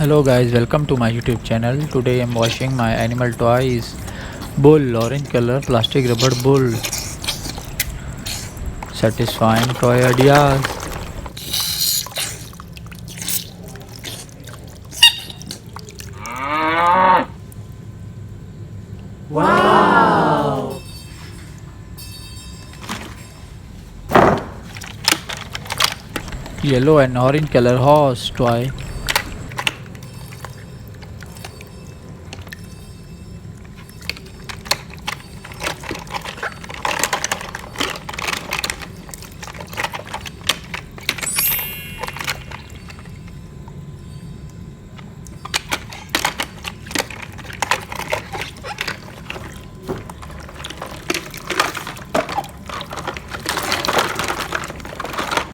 Hello guys, welcome to my YouTube channel. Today I'm washing my animal toys. Bull, orange color, plastic rubber bull. Satisfying toy ideas. Wow! Yellow and orange color horse toy.